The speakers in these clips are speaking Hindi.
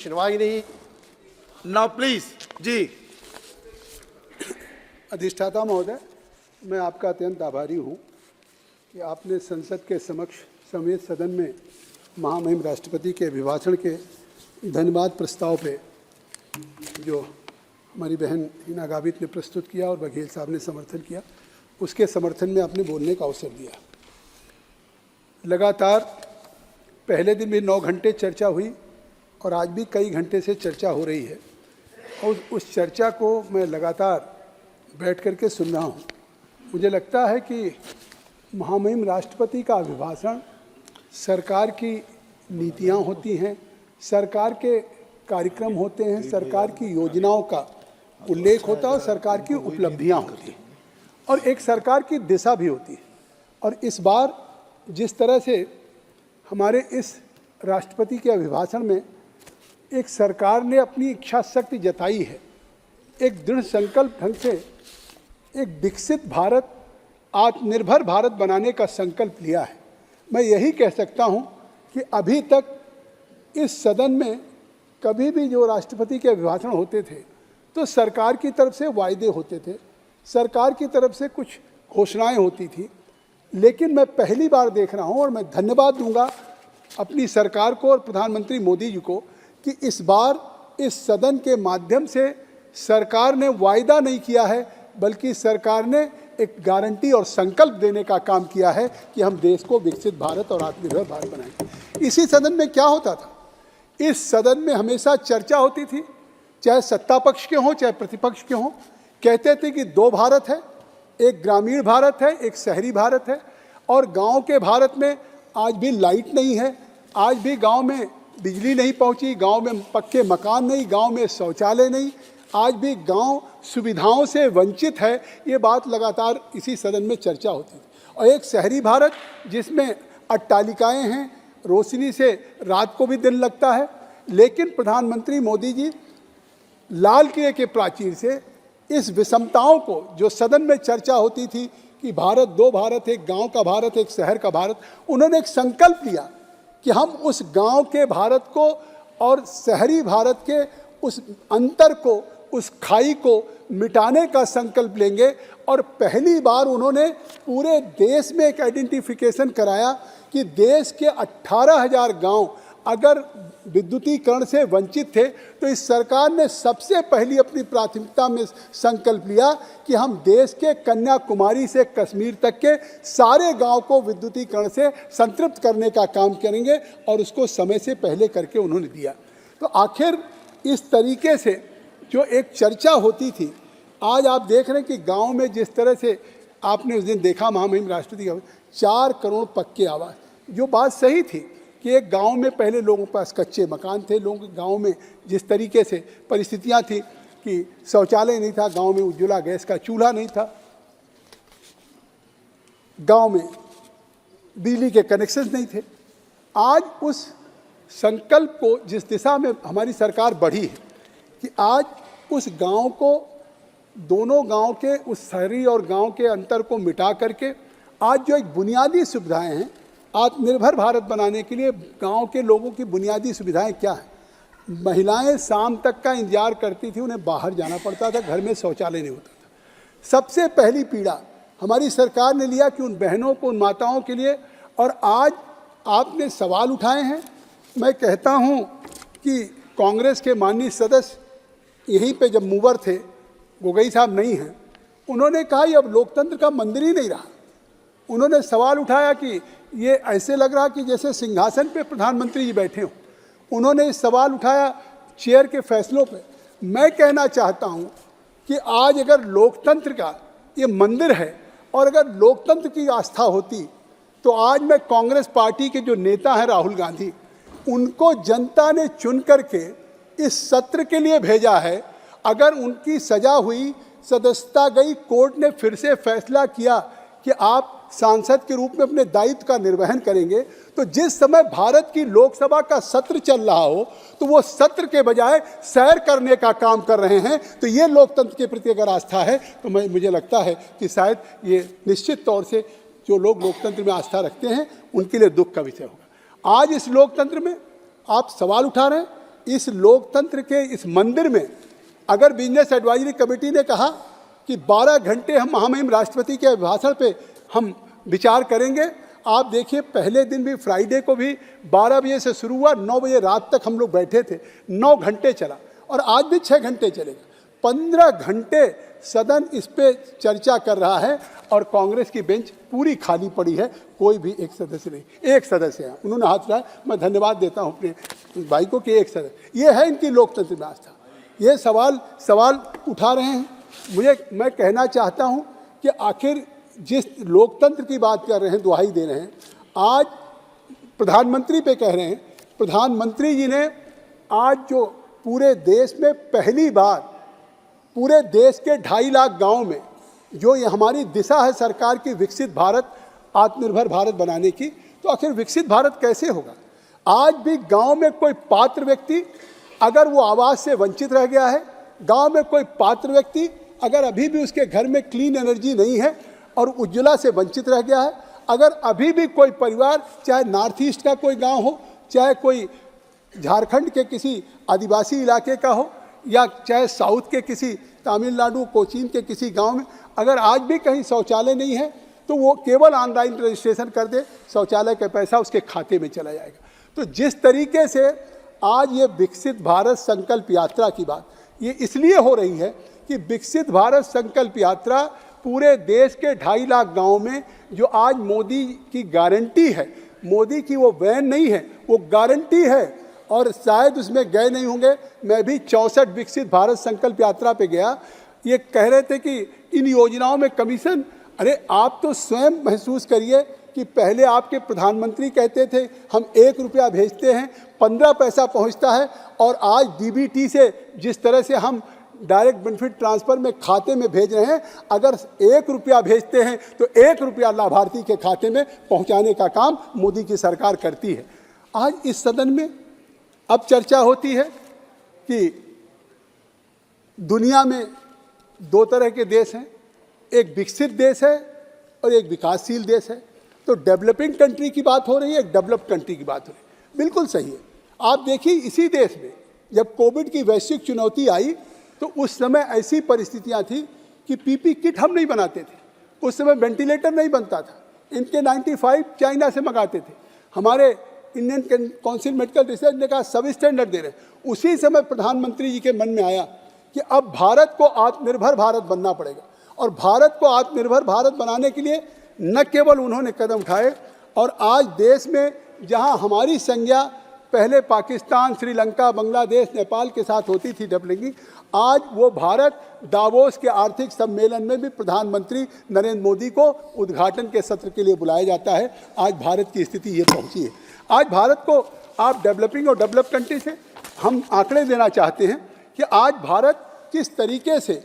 सुनवाई नहीं। नाउ प्लीज जी। अधिष्ठाता महोदय, मैं आपका अत्यंत आभारी हूँ कि आपने संसद के समक्ष समेत सदन में महामहिम राष्ट्रपति के अभिभाषण के धन्यवाद प्रस्ताव पे जो हमारी बहन हिना गावित ने प्रस्तुत किया और बघेल साहब ने समर्थन किया, उसके समर्थन में आपने बोलने का अवसर दिया। लगातार पहले दिन भी 9 घंटे चर्चा हुई और आज भी कई घंटे से चर्चा हो रही है और उस चर्चा को मैं लगातार बैठ कर के सुन रहा हूँ। मुझे लगता है कि महामहिम राष्ट्रपति का अभिभाषण सरकार की नीतियाँ होती हैं, सरकार के कार्यक्रम होते हैं, सरकार की योजनाओं का उल्लेख होता है और सरकार की उपलब्धियाँ होती हैं और एक सरकार की दिशा भी होती है। और इस बार जिस तरह से हमारे इस राष्ट्रपति के अभिभाषण में एक सरकार ने अपनी इच्छा शक्ति जताई है, एक दृढ़ संकल्प ढंग से एक विकसित भारत, आत्मनिर्भर भारत बनाने का संकल्प लिया है। मैं यही कह सकता हूं कि अभी तक इस सदन में कभी भी जो राष्ट्रपति के अभिभाषण होते थे तो सरकार की तरफ से वायदे होते थे, सरकार की तरफ से कुछ घोषणाएं होती थी, लेकिन मैं पहली बार देख रहा हूं और मैं धन्यवाद दूंगा अपनी सरकार को और प्रधानमंत्री मोदी जी को कि इस बार इस सदन के माध्यम से सरकार ने वायदा नहीं किया है, बल्कि सरकार ने एक गारंटी और संकल्प देने का काम किया है कि हम देश को विकसित भारत और आत्मनिर्भर भारत बनाएंगे। इसी सदन में क्या होता था, इस सदन में हमेशा चर्चा होती थी, चाहे सत्ता पक्ष के हों चाहे प्रतिपक्ष के हों, कहते थे कि 2 भारत है, एक ग्रामीण भारत है, एक शहरी भारत है। और गांव के भारत में आज भी लाइट नहीं है, आज भी गांव में बिजली नहीं पहुंची, गांव में पक्के मकान नहीं, गांव में शौचालय नहीं, आज भी गांव सुविधाओं से वंचित है। ये बात लगातार इसी सदन में चर्चा होती है। और एक शहरी भारत जिसमें अट्टालिकाएं हैं, रोशनी से रात को भी दिन लगता है, लेकिन प्रधानमंत्री मोदी जी लाल किले के प्राचीर से इस विषमताओं को जो सदन में चर्चा होती थी कि भारत 2 भारत, एक गांव का भारत, एक शहर का भारत, उन्होंने एक संकल्प लिया कि हम उस गांव के भारत को और शहरी भारत के उस अंतर को, उस खाई को मिटाने का संकल्प लेंगे। और पहली बार उन्होंने पूरे देश में एक आइडेंटिफिकेशन कराया कि देश के 18,000 गांव अगर विद्युतीकरण से वंचित थे तो इस सरकार ने सबसे पहली अपनी प्राथमिकता में संकल्प लिया कि हम देश के कन्याकुमारी से कश्मीर तक के सारे गांव को विद्युतीकरण से संतृप्त करने का काम करेंगे और उसको समय से पहले करके उन्होंने दिया। तो आखिर इस तरीके से जो एक चर्चा होती थी, आज आप देख रहे हैं कि गाँव में जिस तरह से आपने उस दिन देखा महामहिम राष्ट्रपति का 4 करोड़ पक्के आवास, जो बात सही थी कि एक गांव में पहले लोगों के पास कच्चे मकान थे, लोगों के गांव में जिस तरीके से परिस्थितियां थी कि शौचालय नहीं था, गांव में उज्ज्वला गैस का चूल्हा नहीं था, गांव में बिजली के कनेक्शन नहीं थे। आज उस संकल्प को जिस दिशा में हमारी सरकार बढ़ी है कि आज उस गांव को, दोनों गांव के उस शहरी और गांव के अंतर को मिटा करके आज जो एक बुनियादी सुविधाएं हैं, आत्मनिर्भर भारत बनाने के लिए गांव के लोगों की बुनियादी सुविधाएं क्या हैं। महिलाएं शाम तक का इंतजार करती थी, उन्हें बाहर जाना पड़ता था, घर में शौचालय नहीं होता था। सबसे पहली पीड़ा हमारी सरकार ने लिया कि उन बहनों को, उन माताओं के लिए। और आज आपने सवाल उठाए हैं। मैं कहता हूं कि कांग्रेस के माननीय सदस्य यहीं पे जब मूवर थे, गोगई साहब नहीं हैं, उन्होंने कहा ये अब लोकतंत्र का मंदिर ही नहीं रहा। उन्होंने सवाल उठाया कि ये ऐसे लग रहा कि जैसे सिंहासन पे प्रधानमंत्री जी बैठे हों। उन्होंने इस सवाल उठाया चेयर के फैसलों पे। मैं कहना चाहता हूं कि आज अगर लोकतंत्र का ये मंदिर है और अगर लोकतंत्र की आस्था होती तो आज मैं कांग्रेस पार्टी के जो नेता हैं राहुल गांधी, उनको जनता ने चुन करके इस सत्र के लिए भेजा है। अगर उनकी सजा हुई, सदस्यता गई, कोर्ट ने फिर से फैसला किया कि आप सांसद के रूप में अपने दायित्व का निर्वहन करेंगे, तो जिस समय भारत की लोकसभा का सत्र चल रहा हो तो वो सत्र के बजाय सैर करने का काम कर रहे हैं। तो ये लोकतंत्र के प्रति अगर आस्था है तो मुझे लगता है कि शायद ये निश्चित तौर से जो लोग लोकतंत्र में आस्था रखते हैं उनके लिए दुख का विषय होगा। आज इस लोकतंत्र में आप सवाल उठा रहे हैं, इस लोकतंत्र के इस मंदिर में अगर बिजनेस एडवाइजरी कमेटी ने कहा कि 12 घंटे हम महामहिम राष्ट्रपति के भाषण पे हम विचार करेंगे, आप देखिए पहले दिन भी फ्राइडे को भी 12 बजे से शुरू हुआ, 9 बजे रात तक हम लोग बैठे थे, 9 घंटे चला और आज भी 6 घंटे चलेगा। 15 घंटे सदन इस पे चर्चा कर रहा है और कांग्रेस की बेंच पूरी खाली पड़ी है, कोई भी एक सदस्य नहीं। एक सदस्य है, उन्होंने हाथ उठाया, मैं धन्यवाद देता हूं अपने भाई को कि एक सदस्य। ये है इनकी लोकतंत्र में आस्था। ये सवाल उठा रहे हैं। मैं कहना चाहता हूं कि आखिर जिस लोकतंत्र की बात कर रहे हैं, दुहाई दे रहे हैं, आज प्रधानमंत्री पे कह रहे हैं। प्रधानमंत्री जी ने आज जो पूरे देश में पहली बार पूरे देश के 2.5 लाख गांव में जो ये हमारी दिशा है सरकार की विकसित भारत, आत्मनिर्भर भारत बनाने की, तो आखिर विकसित भारत कैसे होगा? आज भी गांव में कोई पात्र व्यक्ति अगर वो आवास से वंचित रह गया है, गांव में कोई पात्र व्यक्ति अगर अभी भी उसके घर में क्लीन एनर्जी नहीं है और उज्ज्वला से वंचित रह गया है, अगर अभी भी कोई परिवार, चाहे नॉर्थ ईस्ट का कोई गांव हो, चाहे कोई झारखंड के किसी आदिवासी इलाके का हो, या चाहे साउथ के किसी तमिलनाडु कोचीन के किसी गांव में अगर आज भी कहीं शौचालय नहीं है, तो वो केवल ऑनलाइन रजिस्ट्रेशन कर दे, शौचालय का पैसा उसके खाते में चला जाएगा। तो जिस तरीके से आज ये विकसित भारत संकल्प यात्रा की बात ये इसलिए हो रही है कि विकसित भारत संकल्प यात्रा पूरे देश के 2.5 लाख गाँव में जो आज मोदी की गारंटी है, मोदी की वो वैन नहीं है, वो गारंटी है। और शायद उसमें गए नहीं होंगे, मैं भी 64 विकसित भारत संकल्प यात्रा पे गया। ये कह रहे थे कि इन योजनाओं में कमीशन, अरे आप तो स्वयं महसूस करिए कि पहले आपके प्रधानमंत्री कहते थे हम 1 रुपया भेजते हैं 15 पैसा पहुंचता है, और आज डीबीटी से जिस तरह से हम डायरेक्ट बेनिफिट ट्रांसफर में खाते में भेज रहे हैं, अगर 1 रुपया भेजते हैं तो 1 रुपया लाभार्थी के खाते में पहुंचाने का काम मोदी की सरकार करती है। आज इस सदन में अब चर्चा होती है कि दुनिया में 2 तरह के देश हैं, एक विकसित देश है और एक विकासशील देश है। तो डेवलपिंग कंट्री की बात हो रही है, एक डेवलप्ड कंट्री की बात हो रही है। बिल्कुल सही है। आप देखिए इसी देश में जब कोविड की वैश्विक चुनौती आई तो उस समय ऐसी परिस्थितियां थी कि पीपी किट हम नहीं बनाते थे, उस समय वेंटिलेटर नहीं बनता था, इनके 95 चाइना से मंगाते थे। हमारे इंडियन काउंसिल मेडिकल रिसर्च ने कहा सब स्टैंडर्ड दे रहे हैं। उसी समय प्रधानमंत्री जी के मन में आया कि अब भारत को आत्मनिर्भर भारत बनना पड़ेगा, और भारत को आत्मनिर्भर भारत बनाने के लिए न केवल उन्होंने कदम उठाए, और आज देश में जहां हमारी संज्ञा पहले पाकिस्तान, श्रीलंका, बांग्लादेश, नेपाल के साथ होती थी डबलिंग, आज वो भारत दावोस के आर्थिक सम्मेलन में भी प्रधानमंत्री नरेंद्र मोदी को उद्घाटन के सत्र के लिए बुलाया जाता है। आज भारत की स्थिति ये पहुंची है। आज भारत को आप डेवलपिंग और डेवलप कंट्री से हम आंकड़े देना चाहते हैं कि आज भारत किस तरीके से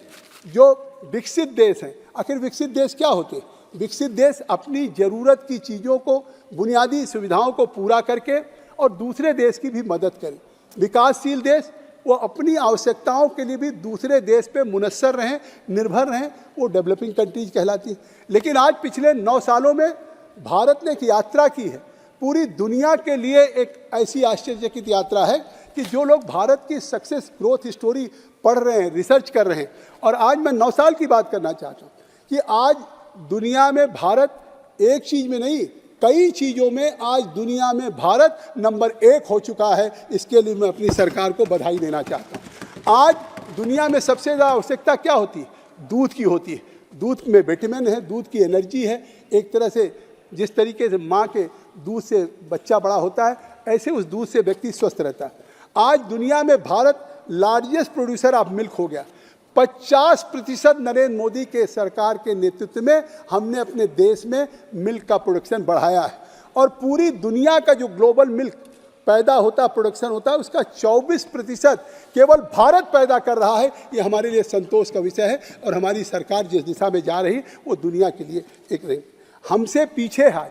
जो विकसित देश हैं, आखिर विकसित देश क्या होते हैं? विकसित देश अपनी ज़रूरत की चीज़ों को, बुनियादी सुविधाओं को पूरा करके और दूसरे देश की भी मदद करें। विकासशील देश वो अपनी आवश्यकताओं के लिए भी दूसरे देश पे मुनस्सर रहें, निर्भर रहें, वो डेवलपिंग कंट्रीज कहलाती है। लेकिन आज पिछले 9 सालों में भारत ने एक यात्रा की है, पूरी दुनिया के लिए एक ऐसी आश्चर्यचकित यात्रा है कि जो लोग भारत की सक्सेस ग्रोथ स्टोरी पढ़ रहे हैं, रिसर्च कर रहे हैं, और आज मैं 9 साल की बात करना चाहता हूँ कि आज दुनिया में भारत एक चीज़ में नहीं, कई चीज़ों में आज दुनिया में भारत नंबर 1 हो चुका है। इसके लिए मैं अपनी सरकार को बधाई देना चाहता हूँ। आज दुनिया में सबसे ज़्यादा आवश्यकता क्या होती है? दूध की होती है। दूध में विटामिन है, दूध की एनर्जी है। एक तरह से जिस तरीके से माँ के दूध से बच्चा बड़ा होता है, ऐसे उस दूध से व्यक्ति स्वस्थ रहता है। आज दुनिया में Bharat largest producer of milk हो गया। 50% नरेंद्र मोदी के सरकार के नेतृत्व में हमने अपने देश में मिल्क का प्रोडक्शन बढ़ाया है, और पूरी दुनिया का जो ग्लोबल मिल्क पैदा होता, प्रोडक्शन होता है, उसका 24% केवल भारत पैदा कर रहा है। ये हमारे लिए संतोष का विषय है, और हमारी सरकार जिस दिशा में जा रही वो दुनिया के लिए एक रैंक हमसे पीछे है।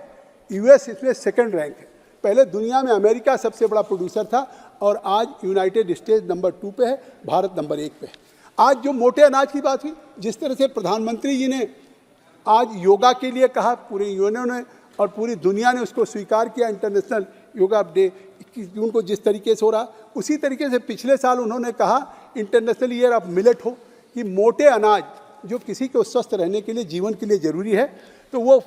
यूएस इसमें 2nd रैंक है। पहले दुनिया में अमेरिका सबसे बड़ा प्रोड्यूसर था, और आज यूनाइटेड स्टेट्स नंबर 2 पे है, भारत नंबर 1 पे है। आज जो मोटे अनाज की बात हुई, जिस तरह से प्रधानमंत्री जी ने आज योगा के लिए कहा, पूरे यूनियन ने और पूरी दुनिया ने उसको स्वीकार किया, इंटरनेशनल योगा डे कि उनको जिस तरीके से हो रहा, उसी तरीके से पिछले साल उन्होंने कहा इंटरनेशनल ईयर ऑफ मिलेट हो, कि मोटे अनाज जो किसी को स्वस्थ रहने के लिए, जीवन के लिए ज़रूरी है, तो वो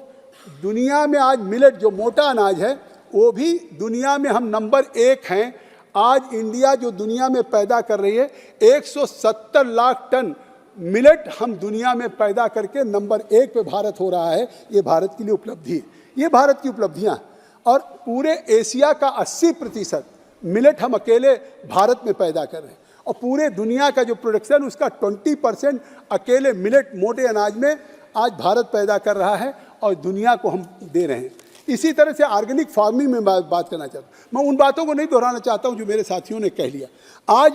दुनिया में आज मिलेट जो मोटा अनाज है वो भी दुनिया में हम नंबर 1 हैं। आज इंडिया जो दुनिया में पैदा कर रही है 170 लाख टन मिलेट हम दुनिया में पैदा करके नंबर 1 पे भारत हो रहा है। ये भारत के लिए उपलब्धि है, ये भारत की उपलब्धियाँ। और पूरे एशिया का 80% मिलेट हम अकेले भारत में पैदा कर रहे हैं, और पूरे दुनिया का जो प्रोडक्शन उसका 20% अकेले मिलेट मोटे अनाज में आज भारत पैदा कर रहा है और दुनिया को हम दे रहे हैं। इसी तरह से ऑर्गेनिक फार्मिंग में बात करना चाहता हूँ। मैं उन बातों को नहीं दोहराना चाहता हूँ जो मेरे साथियों ने कह लिया। आज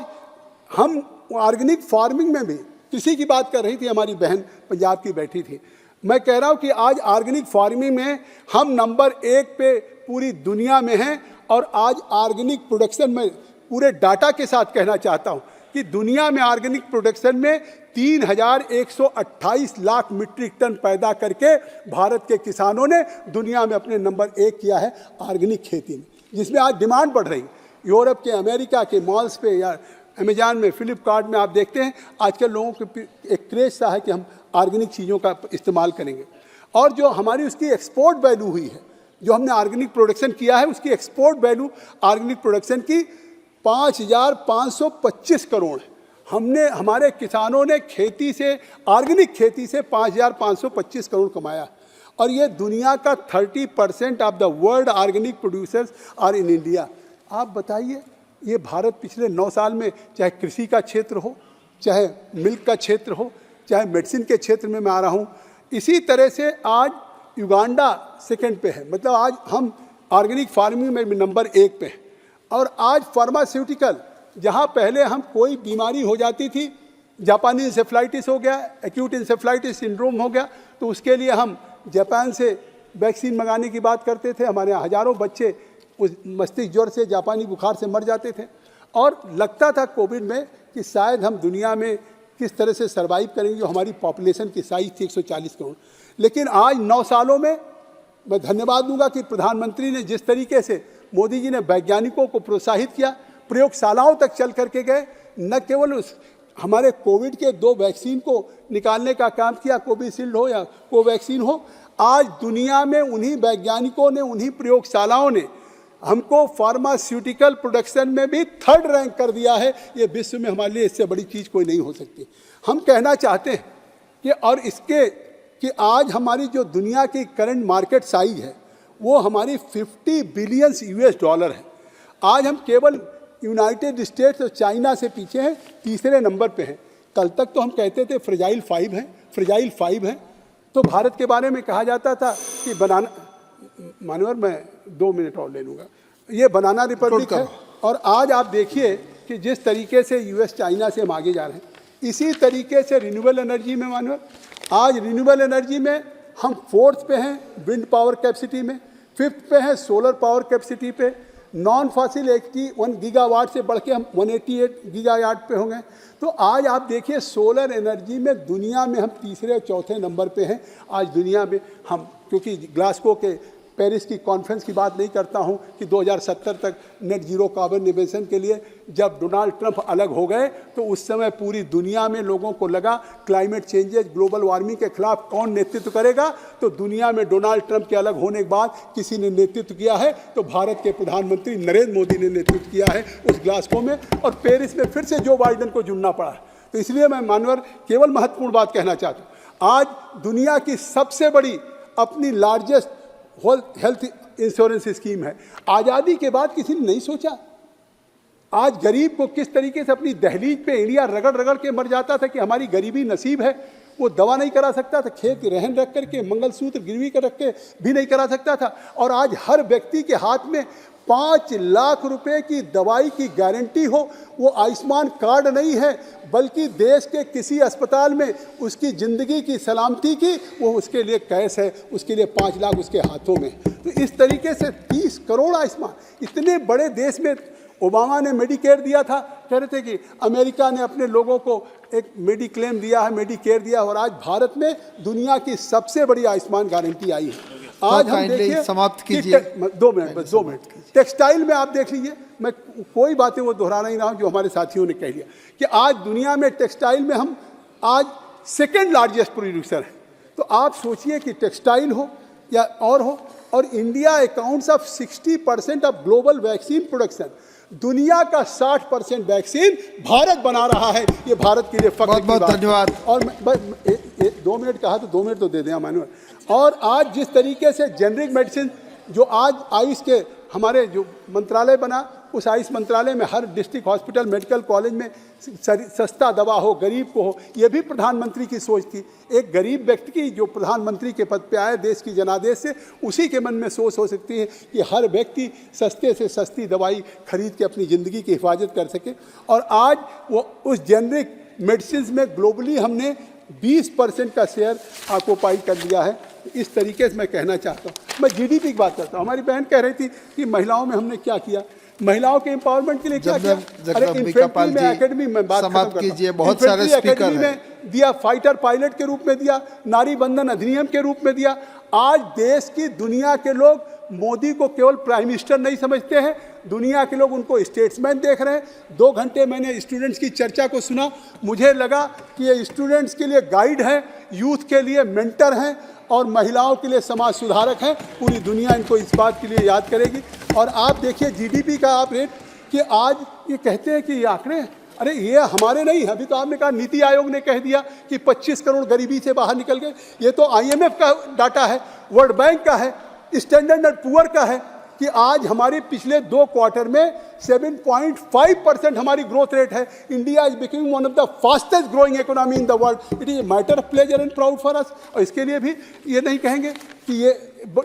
हम ऑर्गेनिक फार्मिंग में भी, कृषि की बात कर रही थी हमारी बहन पंजाब की बैठी थी, मैं कह रहा हूँ कि आज ऑर्गेनिक फार्मिंग में हम नंबर 1 पे पूरी दुनिया में हैं। और आज ऑर्गेनिक प्रोडक्शन में पूरे डाटा के साथ कहना चाहता हूँ कि दुनिया में ऑर्गेनिक प्रोडक्शन में 3,128 लाख मीट्रिक टन पैदा करके भारत के किसानों ने दुनिया में अपने नंबर 1 किया है ऑर्गेनिक खेती में, जिसमें आज डिमांड बढ़ रही है। यूरोप के, अमेरिका के मॉल्स पे या अमेजान में, फ्लिपकार्ट में आप देखते हैं आजकल लोगों के एक क्रेज सा है कि हम ऑर्गेनिक चीज़ों का इस्तेमाल करेंगे। और जो हमारी उसकी एक्सपोर्ट वैल्यू हुई है, जो हमने ऑर्गेनिक प्रोडक्शन किया है, उसकी एक्सपोर्ट वैल्यू ऑर्गेनिक प्रोडक्शन की 5,525 करोड़ है। हमने, हमारे किसानों ने खेती से, ऑर्गेनिक खेती से 5,525 करोड़ कमाया। और ये दुनिया का 30% of the world organic producers are in India. आप बताइए, ये भारत पिछले 9 साल में, चाहे कृषि का क्षेत्र हो, चाहे मिल्क का क्षेत्र हो, चाहे मेडिसिन के क्षेत्र में मैं आ रहा हूँ, इसी तरह से आज युगांडा सेकंड पे है। मतलब आज हम ऑर्गेनिक फार्मिंग में भी नंबर 1 पे हैं। और आज फार्मास्यूटिकल, जहाँ पहले हम कोई बीमारी हो जाती थी, जापानी इंसेफ्लाइटिस हो गया, एक्यूट इंसेफ्लाइटिस सिंड्रोम हो गया, तो उसके लिए हम जापान से वैक्सीन मंगाने की बात करते थे। हमारे यहाँ हज़ारों बच्चे उस मस्तिष्क ज्वर से, जापानी बुखार से मर जाते थे। और लगता था कोविड में कि शायद हम दुनिया में किस तरह से सर्वाइव करेंगे, जो हमारी पॉपुलेशन की साइज़ थी 140 करोड़। लेकिन आज 9 सालों में मैं धन्यवाद दूंगा कि प्रधानमंत्री ने जिस तरीके से, मोदी जी ने वैज्ञानिकों को प्रोत्साहित किया, प्रयोगशालाओं तक चल करके गए, न केवल उस हमारे कोविड के 2 वैक्सीन को निकालने का काम किया, कोविशील्ड हो या कोवैक्सीन हो। आज दुनिया में उन्हीं वैज्ञानिकों ने, उन्हीं प्रयोगशालाओं ने हमको फार्मास्यूटिकल प्रोडक्शन में भी 3rd रैंक कर दिया है। ये विश्व में हमारे लिए इससे बड़ी चीज़ कोई नहीं हो सकती। हम कहना चाहते हैं कि, और इसके कि आज हमारी जो दुनिया की करंट मार्केट साइज है वो हमारी 50 बिलियन $। है। आज हम केवल यूनाइटेड स्टेट्स और चाइना से पीछे हैं, 3रे नंबर पे हैं। कल तक तो हम कहते थे फ्रेजाइल 5 हैं। तो भारत के बारे में कहा जाता था कि बनाना, मानवर मैं 2 मिनट और ले लूँगा, ये बनाना रिपब्लिक है। और आज आप देखिए कि जिस तरीके से US चाइना से हम आगे जा रहे हैं, इसी तरीके से रिन्यूएबल एनर्जी में, मानवर आज रिन्यूएबल एनर्जी में हम 4th पे हैं विंड पावर कैपेसिटी में, 5th पे हैं सोलर पावर कैपेसिटी पे, नॉन फॉसिल 81 गीगावाट से बढ़ के हम 188 गीगावाट पे होंगे। तो आज आप देखिए सोलर एनर्जी में दुनिया में हम 3रे और 4थे नंबर पे हैं आज दुनिया में हम। क्योंकि ग्लासगो के पेरिस की कॉन्फ्रेंस की बात नहीं करता हूं कि 2070 तक नेट जीरो कार्बन इमिशन के लिए जब डोनाल्ड ट्रंप अलग हो गए तो उस समय पूरी दुनिया में लोगों को लगा क्लाइमेट चेंजेस, ग्लोबल वार्मिंग के खिलाफ कौन नेतृत्व करेगा। तो दुनिया में डोनाल्ड ट्रंप के अलग होने के बाद किसी ने नेतृत्व किया है तो भारत के प्रधानमंत्री नरेंद्र मोदी ने नेतृत्व किया है उस ग्लासगो में, और पेरिस में फिर से जो बाइडेन को जुड़ना पड़ा। तो इसलिए मैं मानवर केवल महत्वपूर्ण बात कहना चाहता हूँ, आज दुनिया की सबसे बड़ी अपनी लार्जेस्ट हेल्थ इंश्योरेंस स्कीम है। आज़ादी के बाद किसी ने नहीं सोचा आज गरीब को किस तरीके से अपनी दहलीज पे इंडिया रगड़ रगड़ के मर जाता था कि हमारी गरीबी नसीब है, वो दवा नहीं करा सकता था, खेत रहन रख करके मंगलसूत्र गिरवी कर रख के भी नहीं करा सकता था। और आज हर व्यक्ति के हाथ में 5 लाख रुपए की दवाई की गारंटी हो, वो आयुष्मान कार्ड नहीं है बल्कि देश के किसी अस्पताल में उसकी ज़िंदगी की सलामती की वो उसके लिए कैश है, उसके लिए 5 लाख उसके हाथों में। तो इस तरीके से 30 करोड़ आयुष्मान, इतने बड़े देश में ओबामा ने मेडिकेयर दिया था, कह रहे थे कि अमेरिका ने अपने लोगों को एक मेडिक्लेम दिया है, मेडिकेयर दिया, और आज भारत में दुनिया की सबसे बड़ी आयुष्मान गारंटी आई है। आज हम काइंडली देखिए समाप्त कि कीजिए। 2 मिनट बस 2 मिनट। टेक्सटाइल में आप देख लीजिए, मैं कोई बातें वो दोहरा नहीं रहा हूँ जो हमारे साथियों ने कह लिया कि आज दुनिया में टेक्सटाइल में हम आज सेकेंड लार्जेस्ट प्रोड्यूसर हैं। तो आप सोचिए कि टेक्सटाइल हो या और हो, और India accounts of 60% of global vaccine production. दुनिया का 60% वैक्सीन भारत बना रहा है। ये भारत के लिए फख्र बहुत की बहुत बात है। धन्यवाद। और 2 मिनट कहा तो 2 मिनट तो दे दें मानव। और आज जिस तरीके से जेनरिक मेडिसिन जो आज आयुष के हमारे जो मंत्रालय बना, उस आयुष मंत्रालय में हर डिस्ट्रिक्ट हॉस्पिटल मेडिकल कॉलेज में सस्ता दवा हो, गरीब को हो, ये भी प्रधानमंत्री की सोच थी। एक गरीब व्यक्ति की जो प्रधानमंत्री के पद पे आए देश की जनादेश से, उसी के मन में सोच हो सकती है कि हर व्यक्ति सस्ते से सस्ती दवाई खरीद के अपनी ज़िंदगी की हिफाजत कर सके। और आज वो उस जेनरिक मेडिसिन में ग्लोबली हमने 20% का शेयर ऑक्यूपाई कर लिया है। इस तरीके से मैं कहना चाहता हूँ। मैं जीडीपी की बात करता हूँ। हमारी बहन कह रही थी कि महिलाओं में हमने क्या किया, महिलाओं के एम्पावरमेंट के लिए क्या किया। अरे इन्फेंट्री में एकेडमी में बात समाप्त कीजिए, बहुत सारे स्पीकर हैं। दिया, फाइटर पायलट के रूप में दिया, नारी बंधन अधिनियम के रूप में दिया। आज देश की दुनिया के लोग मोदी को केवल प्राइम मिनिस्टर नहीं समझते हैं, दुनिया के लोग उनको स्टेट्समैन देख रहे हैं। 2 घंटे मैंने स्टूडेंट्स की चर्चा को सुना, मुझे लगा कि ये स्टूडेंट्स के लिए गाइड हैं, यूथ के लिए मेंटर हैं और महिलाओं के लिए समाज सुधारक हैं। पूरी दुनिया इनको इस बात के लिए याद करेगी। और आप देखिए जीडीपी का आप रेट कि आज ये कहते हैं कि ये आंकड़े, अरे ये हमारे नहीं, अभी तो आपने कहा नीति आयोग ने कह दिया कि 25 करोड़ गरीबी से बाहर निकल गए। ये तो IMF का डाटा है, वर्ल्ड बैंक का है, स्टैंडर्ड एंड पुअर का है कि आज हमारे पिछले 2 क्वार्टर में 7.5% हमारी ग्रोथ रेट है। India is becoming one of the fastest growing economy in the world. It is a matter of pleasure and proud for us. और इसके लिए भी ये नहीं कहेंगे कि ये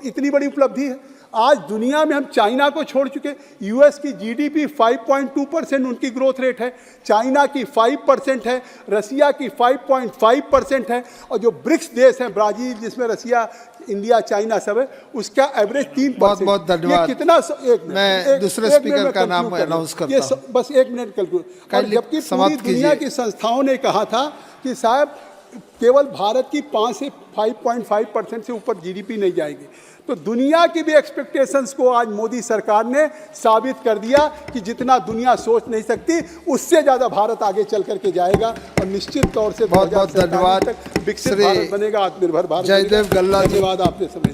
इतनी बड़ी उपलब्धि है। आज दुनिया में हम चाइना को छोड़ चुके। यूएस की जीडीपी 5.2% उनकी ग्रोथ रेट है, चाइना की 5% है, रसिया की 5.5% है, और जो ब्रिक्स देश हैं, ब्राजील जिसमें रसिया, इंडिया, चाइना सब है, उसका एवरेज 3%। बहुत बहुत धन्यवाद। कितना मैं दूसरे स्पीकर का नाम अनाउंस करता हूं। बस 1 मिनट कंक्लूड। जबकि पूरी दुनिया की संस्थाओं ने कहा था कि साहब केवल भारत की 5 से 5.5% से ऊपर जीडीपी नहीं जाएगी। तो दुनिया की भी एक्सपेक्टेशंस को आज मोदी सरकार ने साबित कर दिया कि जितना दुनिया सोच नहीं सकती, उससे ज़्यादा भारत आगे चल करके जाएगा। और निश्चित तौर से बहुत बहुत धन्यवाद। विकसित भारत बनेगा, आत्मनिर्भर भारत। जयदेव गल्ला। धन्यवाद आपने समय